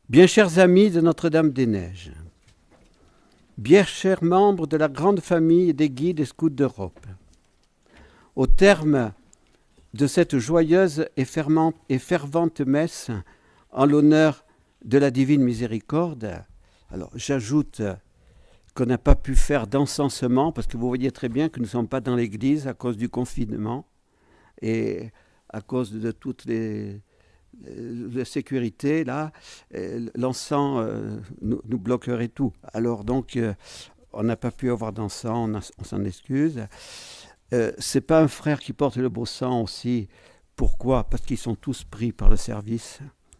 Bien chers amis de Notre-Dame-des-Neiges, bien chers membres de la grande famille des guides et scouts d'Europe, au terme de cette joyeuse et fervente messe en l'honneur de la Divine Miséricorde, alors j'ajoute qu'on n'a pas pu faire d'encensement parce que vous voyez très bien que nous ne sommes pas dans l'église à cause du confinement et à cause de toutes les sécurité, là, l'encens nous bloquerait tout. Alors donc, on n'a pas pu avoir d'encens, on s'en excuse. C'est pas un frère qui porte le beau sang aussi. Pourquoi? Parce qu'ils sont tous pris par le service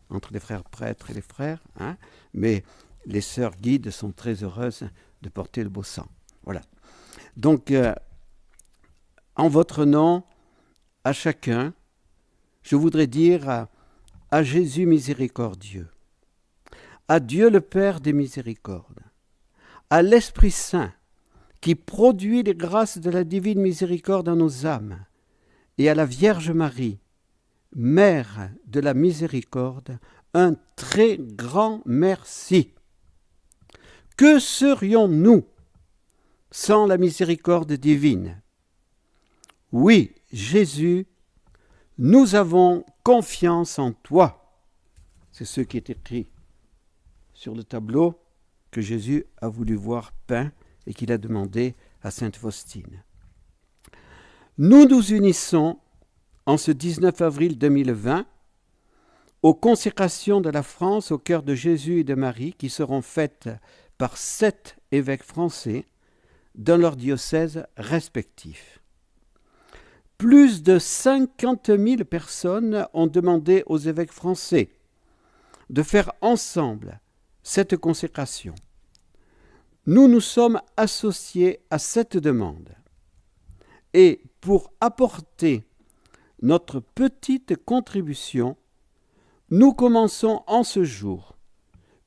entre les frères prêtres et les frères. Hein, mais les sœurs guides sont très heureuses de porter le beau sang. Voilà. Donc, en votre nom, à chacun, je voudrais dire à Jésus miséricordieux, à Dieu le Père des miséricordes, à l'Esprit Saint qui produit les grâces de la divine miséricorde en nos âmes, et à la Vierge Marie, Mère de la miséricorde, un très grand merci. Que serions-nous sans la miséricorde divine? Oui, Jésus, nous avons confiance en toi. C'est ce qui est écrit sur le tableau que Jésus a voulu voir peint et qu'il a demandé à Sainte Faustine. Nous nous unissons en ce 19 avril 2020 aux consécrations de la France au cœur de Jésus et de Marie qui seront faites par 7 évêques français dans leurs diocèses respectifs. Plus de 50 000 personnes ont demandé aux évêques français de faire ensemble cette consécration. Nous nous sommes associés à cette demande. Et pour apporter notre petite contribution, nous commençons en ce jour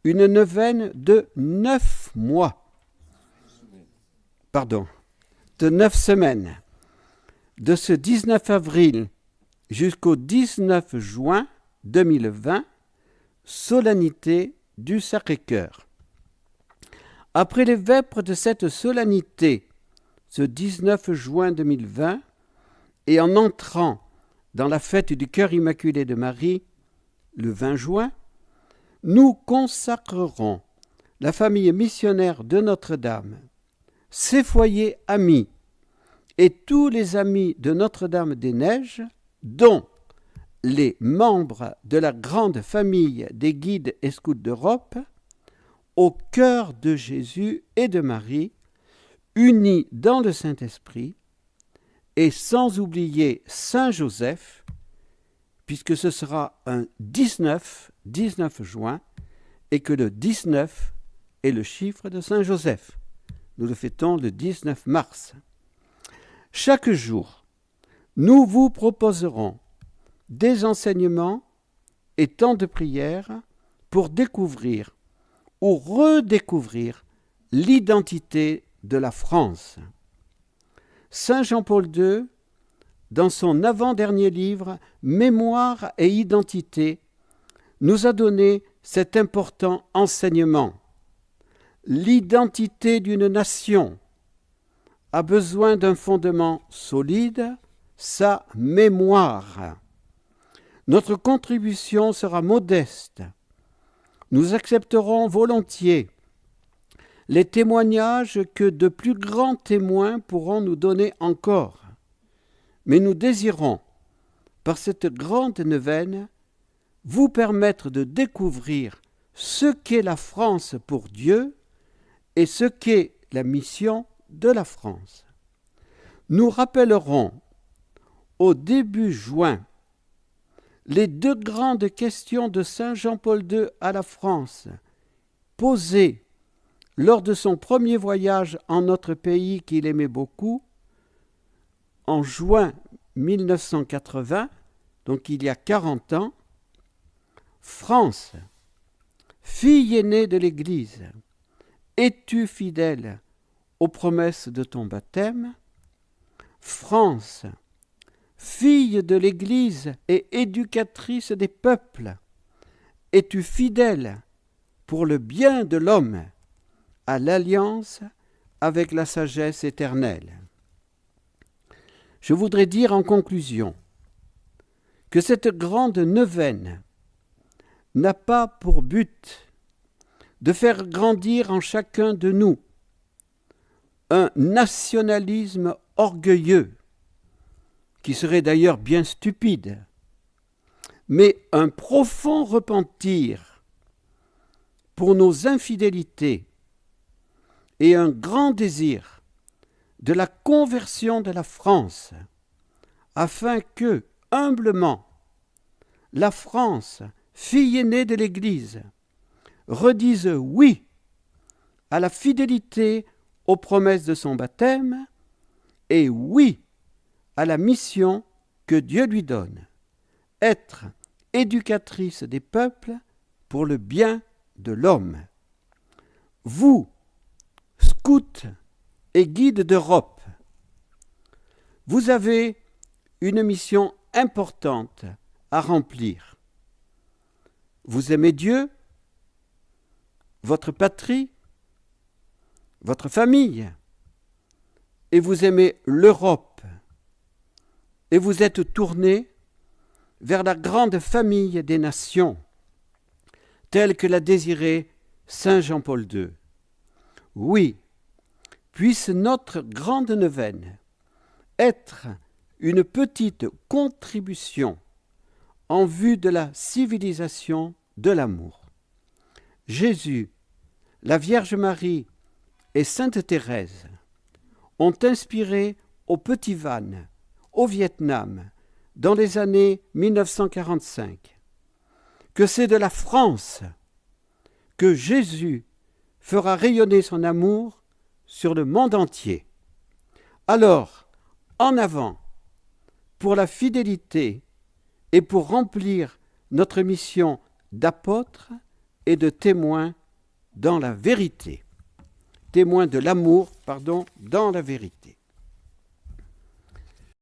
une neuvaine de 9 mois. De 9 semaines. De ce 19 avril jusqu'au 19 juin 2020, solennité du Sacré-Cœur. Après les vêpres de cette solennité, ce 19 juin 2020, et en entrant dans la fête du Cœur Immaculé de Marie, le 20 juin, nous consacrerons la famille missionnaire de Notre-Dame, ses foyers amis, et tous les amis de Notre-Dame-des-Neiges, dont les membres de la grande famille des guides et scouts d'Europe, au cœur de Jésus et de Marie, unis dans le Saint-Esprit, et sans oublier Saint Joseph, puisque ce sera un 19 juin, et que le 19 est le chiffre de Saint Joseph. Nous le fêtons le 19 mars. Chaque jour, nous vous proposerons des enseignements et temps de prière pour découvrir ou redécouvrir l'identité de la France. Saint Jean-Paul II, dans son avant-dernier livre « Mémoire et identité », nous a donné cet important enseignement. L'identité d'une nation a besoin d'un fondement solide, sa mémoire. Notre contribution sera modeste. Nous accepterons volontiers les témoignages que de plus grands témoins pourront nous donner encore. Mais nous désirons, par cette grande neuvaine, vous permettre de découvrir ce qu'est la France pour Dieu et ce qu'est la mission de la France. Nous rappellerons au début juin les 2 grandes questions de Saint Jean-Paul II à la France, posées lors de son premier voyage en notre pays qu'il aimait beaucoup, en juin 1980, donc il y a 40 ans. France, fille aînée de l'Église, es-tu fidèle aux promesses de ton baptême? France, fille de l'Église et éducatrice des peuples, es-tu fidèle pour le bien de l'homme à l'alliance avec la sagesse éternelle. Je voudrais dire en conclusion que cette grande neuvaine n'a pas pour but de faire grandir en chacun de nous un nationalisme orgueilleux, qui serait d'ailleurs bien stupide, mais un profond repentir pour nos infidélités et un grand désir de la conversion de la France, afin que, humblement, la France, fille aînée de l'Église, redise oui à la fidélité aux promesses de son baptême et oui à la mission que Dieu lui donne, être éducatrice des peuples pour le bien de l'homme. Vous, scouts et guides d'Europe, vous avez une mission importante à remplir. Vous aimez Dieu, votre patrie, votre famille, et vous aimez l'Europe, et vous êtes tournés vers la grande famille des nations, telle que l'a désirée Saint Jean-Paul II. Oui, puisse notre grande neuvaine être une petite contribution en vue de la civilisation de l'amour. Jésus, la Vierge Marie et Sainte Thérèse ont inspiré au Petit Van, au Vietnam, dans les années 1945, que c'est de la France que Jésus fera rayonner son amour sur le monde entier. Alors, en avant, pour la fidélité et pour remplir notre mission d'apôtres et de témoins dans la vérité. Témoins de l'amour, dans la vérité.